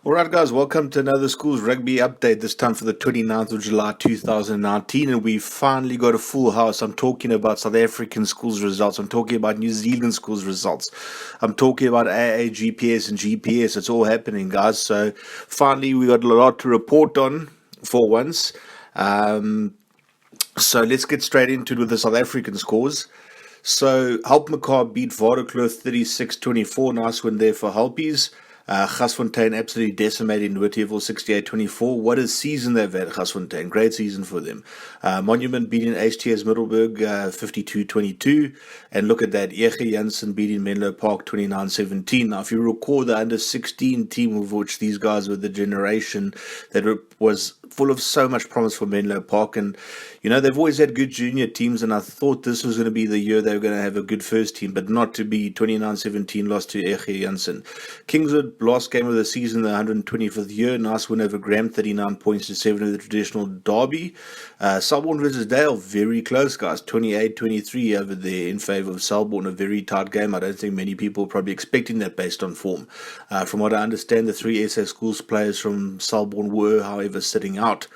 All right, guys, welcome to another Schools Rugby update, this time for the 29th of July 2019. And we finally got a full house. I'm talking about South African schools results. I'm talking about New Zealand schools results. I'm talking about AA, GPS, and GPS. It's all happening, guys. So finally, we got a lot to report on for once. So let's get straight into it with the South African scores. So Hulp Makaar beat Waterkloof 36-24. Nice win there for Hulpies. Gasfontein absolutely decimating Whiteville 68-24. What a season they've had, Gasfontein. Great season for them. Monument beating HTS Middelburg 52-22. And look at that, Ege Janssen beating Menlo Park 29-17. Now, if you recall, the under-16 team of which these guys were the generation that was full of so much promise for Menlo Park. And, they've always had good junior teams, and I thought this was going to be the year they were going to have a good first team, but not to be. 29-17 lost to Ege Janssen. Kingswood, last game of the season, the 125th year. Nice win over Graham, 39 points to 7 in the traditional derby. Selborne versus Dale, very close, guys. 28-23 over there in favour of Selborne. A very tight game. I don't think many people are probably expecting that based on form. From what I understand, the three SA Schools players from Selborne were, however, sitting out.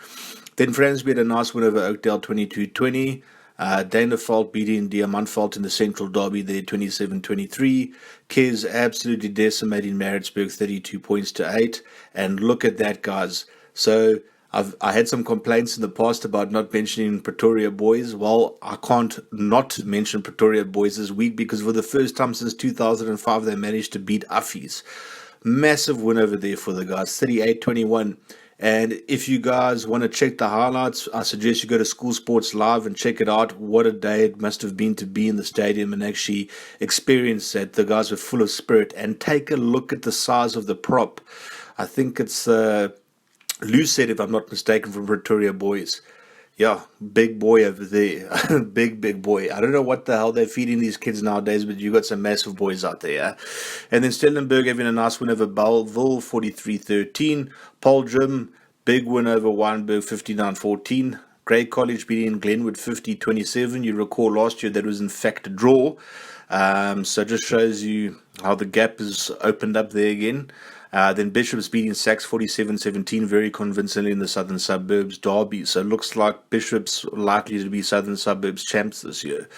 Then Fransby had a nice win over Oakdale 22-20. Danderveld beating Diamantveld in the Central Derby there 27-23. Kes absolutely decimating Maritzburg 32 points to 8. And look at that, guys. So I had some complaints in the past about not mentioning Pretoria boys. Well, I can't not mention Pretoria boys this week because for the first time since 2005 they managed to beat Affies. Massive win over there for the guys, 38-21. And if you guys want to check the highlights, I suggest you go to School Sports Live and check it out. What a day it must have been to be in the stadium and actually experience that. The guys were full of spirit. And take a look at the size of the prop. I think it's Lucette, if I'm not mistaken, from Pretoria Boys. Yeah, big boy over there. Big boy. I don't know what the hell they're feeding these kids nowadays, but you got some massive boys out there. Yeah? And then Stellenberg having a nice win over Belleville, 43-13. Paul Jim, big win over Wynberg, 59-14. Grey College beating Glenwood 50-27. You recall last year that was in fact a draw. So it just shows you how the gap is opened up there again. Then Bishops beating Sachs 47-17 very convincingly in the Southern Suburbs derby. So it looks like Bishops likely to be Southern Suburbs champs this year.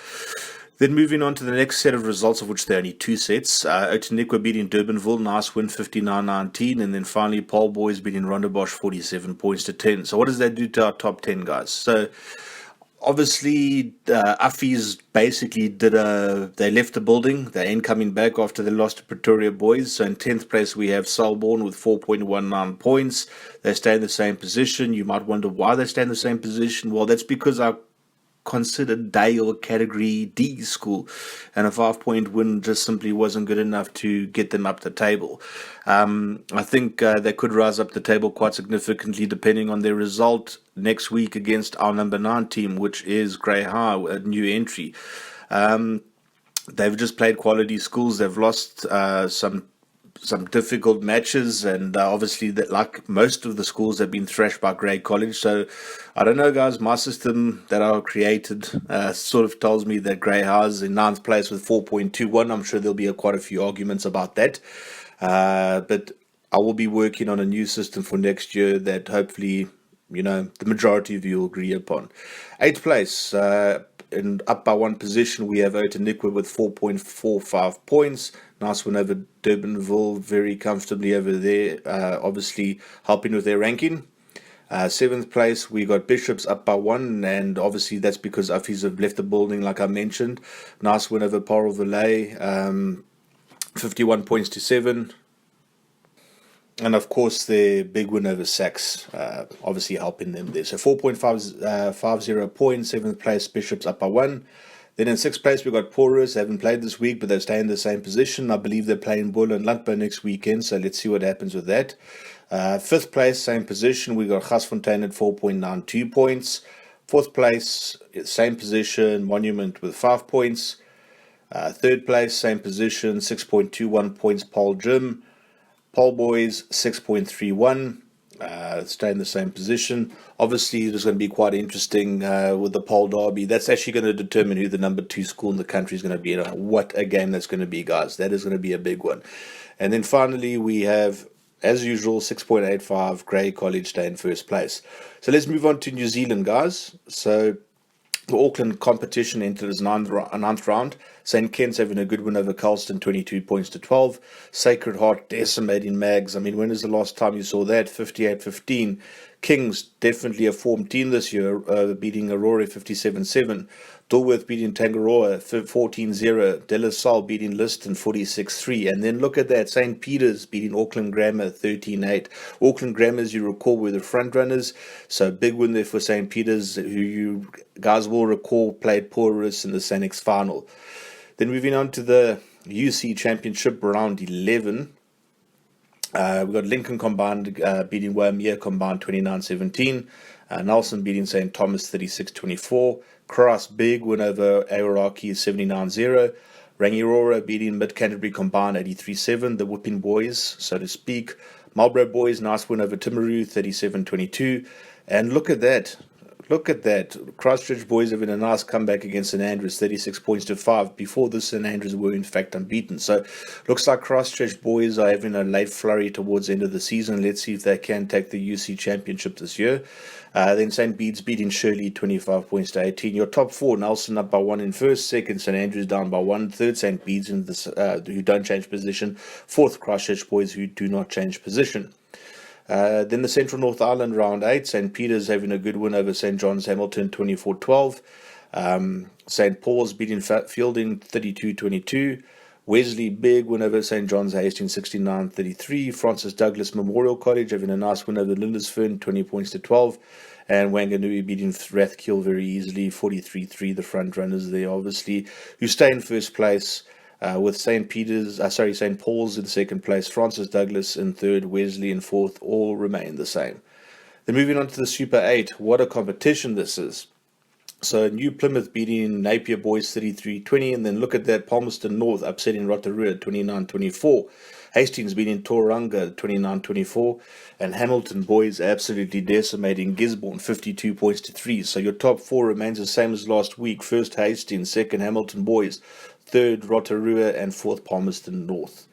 Then moving on to the next set of results, of which there are only two sets. Otanikwa beating Durbanville, nice win 59-19. And then finally Paul Boys beating Rondebosch 47 points to 10. So what does that do to our top 10, guys? So obviously, Affies basically they left the building. They ain't coming back after they lost to Pretoria Boys. So in 10th place, we have Selborne with 4.19 points. They stay in the same position. You might wonder why they stay in the same position. Well, that's because our considered Dale Category D school, and a 5-point win just simply wasn't good enough to get them up the table. I think they could rise up the table quite significantly depending on their result next week against our number 9 team, which is Grey High, a new entry. They've just played quality schools. They've lost some difficult matches, and obviously that, like most of the schools, have been thrashed by Grey College. So I don't know, guys, my system that I created sort of tells me that Grey High's in 9th place with 4.21. I'm sure there'll be quite a few arguments about that, but I will be working on a new system for next year that hopefully the majority of you will agree upon. 8th place, and up by one position, we have Otanikwa with 4.45 points. Nice win over Durbanville, very comfortably over there, obviously helping with their ranking. 7th place, we got Bishops up by 1, and obviously that's because Affies have left the building, like I mentioned. Nice win over Parle-Valley, 51 points to 7. And of course, their big win over Sachs, obviously helping them there. So 4.50 points, 7th place, Bishops up by 1. Then in 6th place, we got Porus. They haven't played this week, but they stay in the same position. I believe they're playing Bull and Landbou next weekend, so let's see what happens with that. 5th place, same position. We got Gasfontein at 4.92 points. 4th place, same position, Monument with 5 points. 3rd place, same position, 6.21 points, Paul Jim. Paul Boys, 6.31. Stay in the same position. Obviously, it's going to be quite interesting with the Pole Derby. That's actually going to determine who the number 2 school in the country is going to be, and what a game that's going to be, guys. That is going to be a big one. And then finally, we have as usual, 6.85, Grey College stay in first place. So let's move on to New Zealand, guys. So the Auckland competition entered as ninth round. St. Kitts having a good win over Carlston, 22 points to 12. Sacred Heart decimating Mags. I mean, when was the last time you saw that? 58-15. Kings, definitely a form team this year, beating Aurora 57-7. Dulworth beating Tangaroa 14-0. De La Salle beating Liston 46-3. And then look at that, St. Peter's beating Auckland Grammar 13-8. Auckland Grammar, as you recall, were the front runners. So big win there for St. Peter's, who you guys will recall played Porus in the Sanix final. Then moving on to the UC Championship round 11. We've got Lincoln combined beating Waimea combined 29-17. Nelson beating St. Thomas 36-24. Cross big win over Aoraki 79-0. Rangiora beating Mid Canterbury combined 83-7. The Whipping Boys, so to speak. Marlborough Boys, nice win over Timaru 37-22. And look at that. Look at that. Christchurch Boys having a nice comeback against St Andrews, 36 points to 5. Before this, St Andrews were in fact unbeaten. So looks like Christchurch Boys are having a late flurry towards the end of the season. Let's see if they can take the UC Championship this year. Then St Bede's beating Shirley 25 points to 18. Your top four, Nelson up by 1 in first, second St Andrews down by 1, third St Bede's in this, who don't change position, fourth Christchurch Boys who do not change position. Then the Central North Island round 8, St Peter's having a good win over St John's Hamilton 24-12. St Paul's beating Fielding 32-22. Wesley big win over St John's Hastings 69-33. Francis Douglas Memorial College having a nice win over Lindisfarne 20 points to 12. And Wanganui beating Rathkill very easily 43-3. The front runners there, obviously, who stay in first place. With St. Paul's in second place, Francis Douglas in third, Wesley in fourth, all remain the same. Then moving on to the Super 8, what a competition this is. So New Plymouth beating Napier Boys 33-20, and then look at that, Palmerston North upsetting Rotorua 29-24. Hastings beating Tauranga 29-24, and Hamilton Boys absolutely decimating Gisborne 52 points to 3. So your top four remains the same as last week. First Hastings, second Hamilton Boys, third Rotorua, and fourth Palmerston North.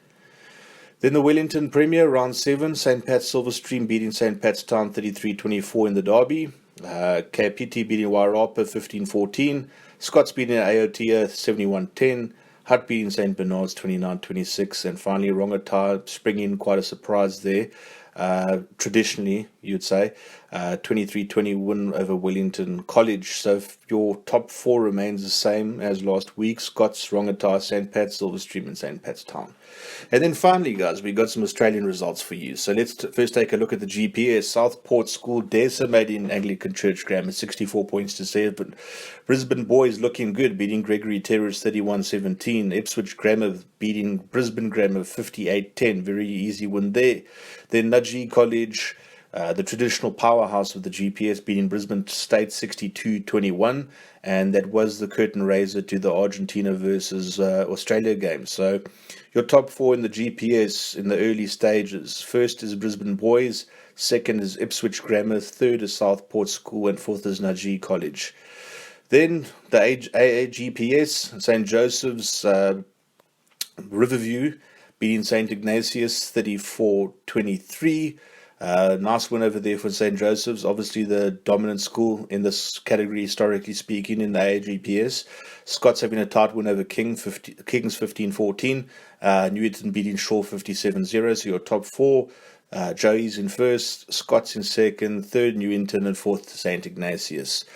Then the Wellington Premier, round 7, St. Pat's Silverstream beating St. Pat's Town 33-24 in the derby. Kapiti beating Wairapa 15-14. Scots beating Aotea 71-10. Hutt beating St. Bernard's 29-26. And finally, Rangatahi springing quite a surprise there. Traditionally, you'd say, 23-20 win over Wellington College. So your top four remains the same as last week: Scots, Rangatahi, St. Pat's, Silverstream, and St. Pat's Town. And then finally, guys, we got some Australian results for you. So let's first take a look at the GPS. Southport School decimating Anglican Church Grammar 64 points to 7. Brisbane Boys looking good, beating Gregory Terrace 31-17. Ipswich Grammar beating Brisbane Grammar 58-10. Very easy win there. Then Nudgee College, the traditional powerhouse of the GPS, beating Brisbane State 62-21, and that was the curtain raiser to the Argentina versus Australia game. So your top four in the GPS in the early stages: first is Brisbane Boys, second is Ipswich Grammar, third is Southport School, and fourth is Nudgee College. Then the AAGPS, St. Joseph's Riverview beating St. Ignatius 34-23. Nice win over there for St. Joseph's, obviously the dominant school in this category, historically speaking, in the AGPS. Scots having a tight win over Kings 15-14. Newton beating Shaw 57-0. So your top four: Joey's in first, Scots in second, third Newington, and fourth St. Ignatius.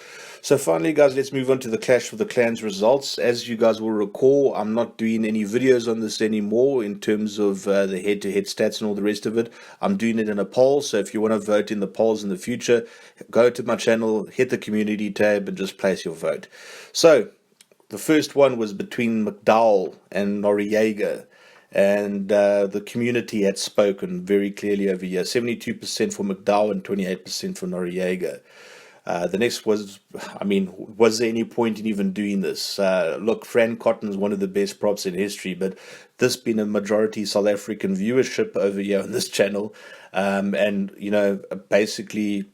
So finally, guys, let's move on to the Clash of the Clans results. As you guys will recall, I'm not doing any videos on this anymore in terms of the head-to-head stats and all the rest of it. I'm doing it in a poll, so if you want to vote in the polls in the future, go to my channel, hit the community tab, and just place your vote. So the first one was between McDowell and Noriega, and the community had spoken very clearly over here. 72% for McDowell and 28% for Noriega. The next was, was there any point in even doing this? Look, Fran Cotton's one of the best props in history, but this being a majority South African viewership over here on this channel, and, basically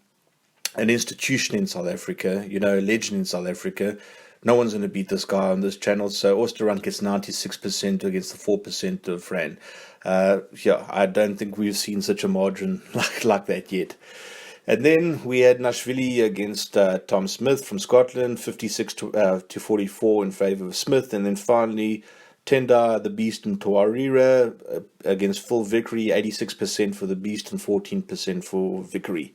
an institution in South Africa, a legend in South Africa, no one's going to beat this guy on this channel. So Oosterrand gets 96% against the 4% of Fran. Yeah, I don't think we've seen such a margin like that yet. And then we had Nashvili against Tom Smith from Scotland, 56 to 44 in favour of Smith. And then finally, Tendai, the Beast, and Tawarira against Phil Vickery, 86% for the Beast and 14% for Vickery.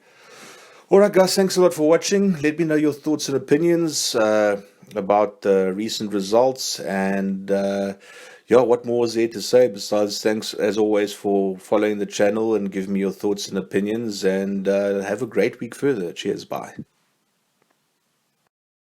Alright guys, thanks a lot for watching. Let me know your thoughts and opinions about the recent results, and yeah, what more is there to say besides thanks as always for following the channel and giving me your thoughts and opinions, and have a great week further. Cheers, bye.